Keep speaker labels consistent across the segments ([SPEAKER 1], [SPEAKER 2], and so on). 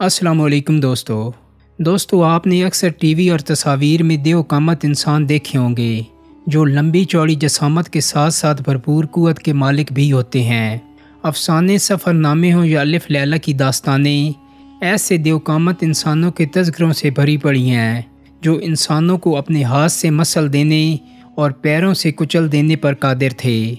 [SPEAKER 1] السلام علیکم دوستو آپ نے اکثر ٹی وی اور تصاویر میں دیو قامت انسان دیکھے ہوں گے جو لمبی چوڑی جسامت کے ساتھ ساتھ بھرپور قوت کے مالک بھی ہوتے ہیں۔ افسانے سفر نامے ہوں یا الف لیلہ کی داستانیں ایسے دیو قامت انسانوں کے تذکروں سے بھری پڑی ہیں جو انسانوں کو اپنے ہاتھ سے مسل دینے اور پیروں سے کچل دینے پر قادر تھے۔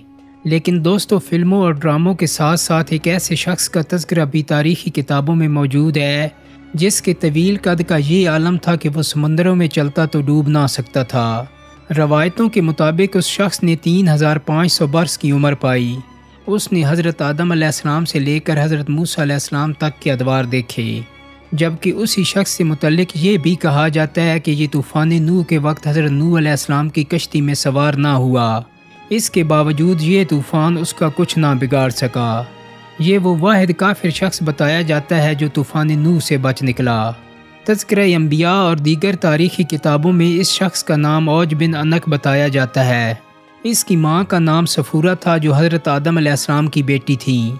[SPEAKER 1] لیکن دوستو فلموں اور ڈراموں کے ساتھ ساتھ ایک ایسے شخص کا تذکرہ بھی تاریخی کتابوں میں موجود ہے جس کے طویل قد کا یہ عالم تھا کہ وہ سمندروں میں چلتا تو ڈوب نہ سکتا تھا۔ روایتوں کے مطابق اس شخص نے 3500 برس کی عمر پائی۔ اس نے حضرت آدم علیہ السلام سے لے کر حضرت موسیٰ علیہ السلام تک کے ادوار دیکھے، جبکہ اسی شخص سے متعلق یہ بھی کہا جاتا ہے کہ یہ طوفان نوح کے وقت حضرت نوح علیہ السلام کی کشتی میں سوار نہ ہوا۔ اس کے باوجود یہ طوفان اس کا کچھ نہ بگاڑ سکا۔ یہ وہ واحد کافر شخص بتایا جاتا ہے جو طوفان نوح سے بچ نکلا۔ تذکرہ انبیاء اور دیگر تاریخی کتابوں میں اس شخص کا نام اوج بن عنق بتایا جاتا ہے۔ اس کی ماں کا نام صفورہ تھا جو حضرت آدم علیہ السلام کی بیٹی تھیں۔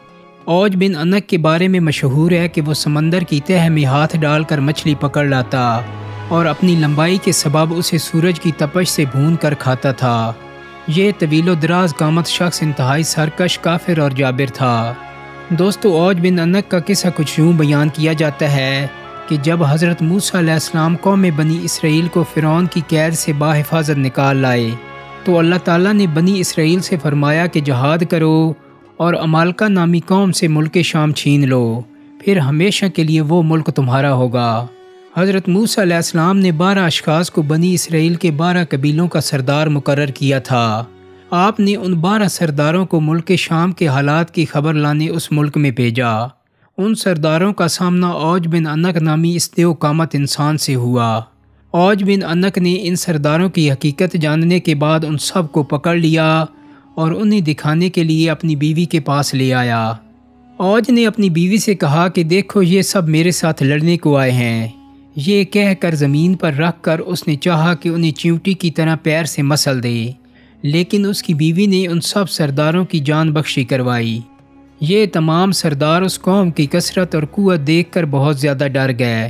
[SPEAKER 1] اوج بن عنق کے بارے میں مشہور ہے کہ وہ سمندر کی تہہ میں ہاتھ ڈال کر مچھلی پکڑ لاتا اور اپنی لمبائی کے سبب اسے سورج کی تپش سے بھون کر کھاتا تھا۔ یہ طویل و دراز قامت شخص انتہائی سرکش، کافر اور جابر تھا۔ دوستو اوج بن عنق کا قصہ کچھ یوں بیان کیا جاتا ہے کہ جب حضرت موسیٰ علیہ السلام قوم بنی اسرائیل کو فرعون کی قید سے بحفاظت نکال لائے تو اللہ تعالیٰ نے بنی اسرائیل سے فرمایا کہ جہاد کرو اور عمالقہ نامی قوم سے ملک شام چھین لو، پھر ہمیشہ کے لیے وہ ملک تمہارا ہوگا۔ حضرت موسیٰ علیہ السلام نے 12 اشخاص کو بنی اسرائیل کے 12 قبیلوں کا سردار مقرر کیا تھا۔ آپ نے ان 12 سرداروں کو ملک شام کے حالات کی خبر لانے اس ملک میں بھیجا۔ ان سرداروں کا سامنا اوج بن عنق نامی اس دیو قامت انسان سے ہوا۔ اوج بن عنق نے ان سرداروں کی حقیقت جاننے کے بعد ان سب کو پکڑ لیا اور انہیں دکھانے کے لیے اپنی بیوی کے پاس لے آیا۔ اوج نے اپنی بیوی سے کہا کہ دیکھو یہ سب میرے ساتھ لڑنے کو آئے ہیں۔ یہ کہہ کر زمین پر رکھ کر اس نے چاہا کہ انہیں چیونٹی کی طرح پیر سے مسل دے، لیکن اس کی بیوی نے ان سب سرداروں کی جان بخشی کروائی۔ یہ تمام سردار اس قوم کی کثرت اور قوت دیکھ کر بہت زیادہ ڈر گئے۔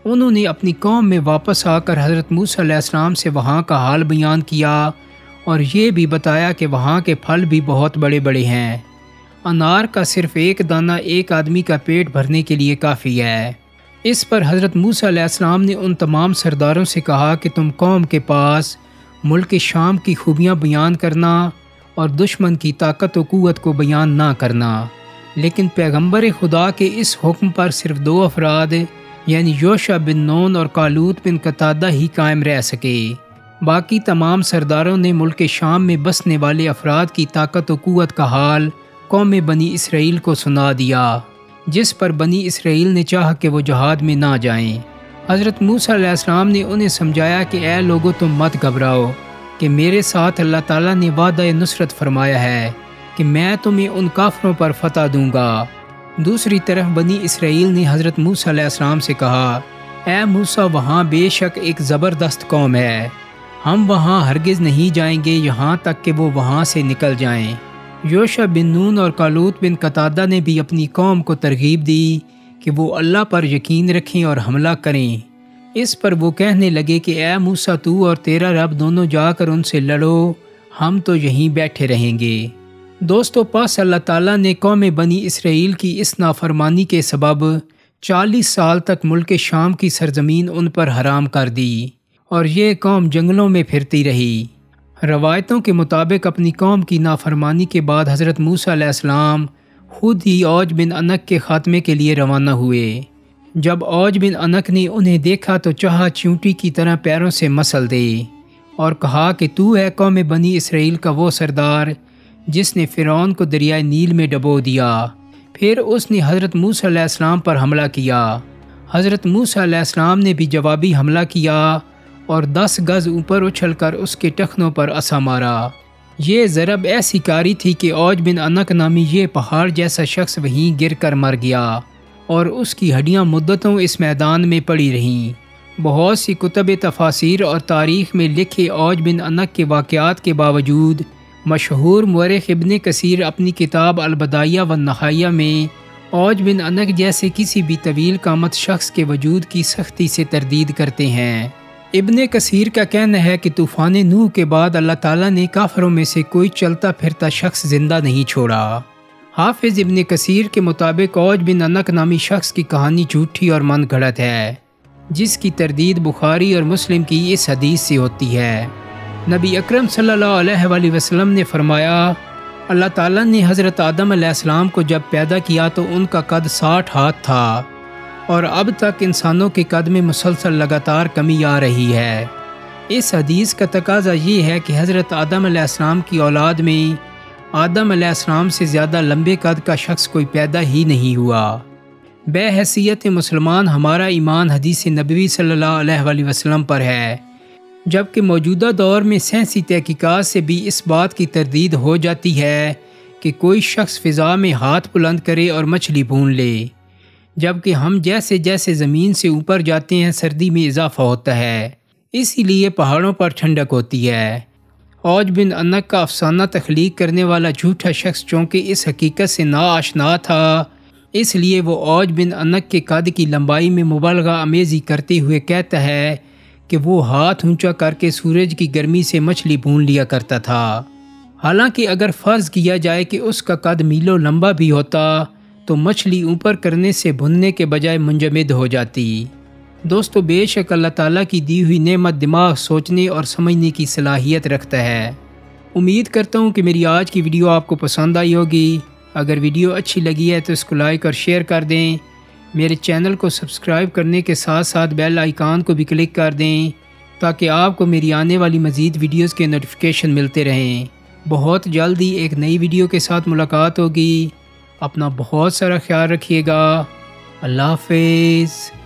[SPEAKER 1] انہوں نے اپنی قوم میں واپس آ کر حضرت موسیٰ علیہ السلام سے وہاں کا حال بیان کیا اور یہ بھی بتایا کہ وہاں کے پھل بھی بہت بڑے بڑے ہیں۔ انار کا صرف ایک دانہ ایک آدمی کا پیٹ بھرنے کے لیے کافی ہے۔ اس پر حضرت موسیٰ علیہ السلام نے ان تمام سرداروں سے کہا کہ تم قوم کے پاس ملک شام کی خوبیاں بیان کرنا اور دشمن کی طاقت و قوت کو بیان نہ کرنا، لیکن پیغمبر خدا کے اس حکم پر صرف 2 افراد یعنی یوشع بن نون اور کالوت بن قتادہ ہی قائم رہ سکے۔ باقی تمام سرداروں نے ملک شام میں بسنے والے افراد کی طاقت و قوت کا حال قوم بنی اسرائیل کو سنا دیا، جس پر بنی اسرائیل نے چاہا کہ وہ جہاد میں نہ جائیں۔ حضرت موسیٰ علیہ السلام نے انہیں سمجھایا کہ اے لوگو تم مت گھبراؤ کہ میرے ساتھ اللہ تعالیٰ نے وعدہ نصرت فرمایا ہے کہ میں تمہیں ان کافروں پر فتح دوں گا۔ دوسری طرف بنی اسرائیل نے حضرت موسیٰ علیہ السلام سے کہا، اے موسیٰ وہاں بے شک ایک زبردست قوم ہے، ہم وہاں ہرگز نہیں جائیں گے یہاں تک کہ وہ وہاں سے نکل جائیں۔ یوشع بن نون اور کالوت بن قتادہ نے بھی اپنی قوم کو ترغیب دی کہ وہ اللہ پر یقین رکھیں اور حملہ کریں۔ اس پر وہ کہنے لگے کہ اے موسیٰ تو اور تیرا رب دونوں جا کر ان سے لڑو، ہم تو یہیں بیٹھے رہیں گے۔ دوستو پس اللہ تعالیٰ نے قوم بنی اسرائیل کی اس نافرمانی کے سبب 40 سال تک ملک شام کی سرزمین ان پر حرام کر دی اور یہ قوم جنگلوں میں پھرتی رہی۔ روایتوں کے مطابق اپنی قوم کی نافرمانی کے بعد حضرت موسیٰ علیہ السلام خود ہی اوج بن عنق کے خاتمے کے لیے روانہ ہوئے۔ جب اوج بن عنق نے انہیں دیکھا تو چاہا چیونٹی کی طرح پیروں سے مسل دے اور کہا کہ تو ہے قوم بنی اسرائیل کا وہ سردار جس نے فرعون کو دریائے نیل میں ڈبو دیا۔ پھر اس نے حضرت موسیٰ علیہ السلام پر حملہ کیا۔ حضرت موسیٰ علیہ السلام نے بھی جوابی حملہ کیا اور 10 گز اوپر اچھل کر اس کے ٹخنوں پر عصا مارا۔ یہ ضرب ایسی کاری تھی کہ اوج بن عنق نامی یہ پہاڑ جیسا شخص وہیں گر کر مر گیا اور اس کی ہڈیاں مدتوں اس میدان میں پڑی رہیں۔ بہت سی کتب تفاسیر اور تاریخ میں لکھے اوج بن عنق کے واقعات کے باوجود مشہور مورخ ابن کثیر اپنی کتاب البدایہ والنہایہ میں اوج بن انق جیسے کسی بھی طویل قامت شخص کے وجود کی سختی سے تردید کرتے ہیں۔ ابن کثیر کا کہنا ہے کہ طوفان نوح کے بعد اللہ تعالیٰ نے کافروں میں سے کوئی چلتا پھرتا شخص زندہ نہیں چھوڑا۔ حافظ ابن کثیر کے مطابق اوج بن انق نامی شخص کی کہانی جھوٹی اور من گھڑت ہے، جس کی تردید بخاری اور مسلم کی اس حدیث سے ہوتی ہے۔ نبی اکرم صلی اللہ علیہ وآلہ وسلم نے فرمایا، اللہ تعالیٰ نے حضرت آدم علیہ السلام کو جب پیدا کیا تو ان کا قد 60 ہاتھ تھا، اور اب تک انسانوں کے قد میں مسلسل لگاتار کمی آ رہی ہے۔ اس حدیث کا تقاضا یہ ہے کہ حضرت آدم علیہ السلام کی اولاد میں آدم علیہ السلام سے زیادہ لمبے قد کا شخص کوئی پیدا ہی نہیں ہوا۔ بحیثیت مسلمان ہمارا ایمان حدیث نبوی صلی اللہ علیہ وآلہ وسلم پر ہے، جبکہ موجودہ دور میں سائنسی تحقیقات سے بھی اس بات کی تردید ہو جاتی ہے کہ کوئی شخص فضا میں ہاتھ بلند کرے اور مچھلی بھون لے، جبکہ ہم جیسے جیسے زمین سے اوپر جاتے ہیں سردی میں اضافہ ہوتا ہے، اسی لیے پہاڑوں پر ٹھنڈک ہوتی ہے۔ اوج بن انق کا افسانہ تخلیق کرنے والا جھوٹا شخص چونکہ اس حقیقت سے ناآشنا تھا، اس لیے وہ اوج بن انق کے قد کی لمبائی میں مبالغہ آمیزی کرتے ہوئے کہتا ہے کہ وہ ہاتھ اونچا کر کے سورج کی گرمی سے مچھلی بھون لیا کرتا تھا۔ حالانکہ اگر فرض کیا جائے کہ اس کا قد میلوں لمبا بھی ہوتا تو مچھلی اوپر کرنے سے بھوننے کے بجائے منجمد ہو جاتی۔ دوستو، بے شک اللہ تعالیٰ کی دی ہوئی نعمت دماغ سوچنے اور سمجھنے کی صلاحیت رکھتا ہے۔ امید کرتا ہوں کہ میری آج کی ویڈیو آپ کو پسند آئی ہوگی۔ اگر ویڈیو اچھی لگی ہے تو اس کو لائک اور شیئر کر دیں۔ میرے چینل کو سبسکرائب کرنے کے ساتھ ساتھ بیل آئیکن کو بھی کلک کر دیں تاکہ آپ کو میری آنے والی مزید ویڈیوز کے نوٹیفیکیشن ملتے رہیں۔ بہت جلدی ایک نئی ویڈیو کے ساتھ ملاقات ہوگی۔ اپنا بہت سارا خیال رکھیے گا۔ اللہ حافظ۔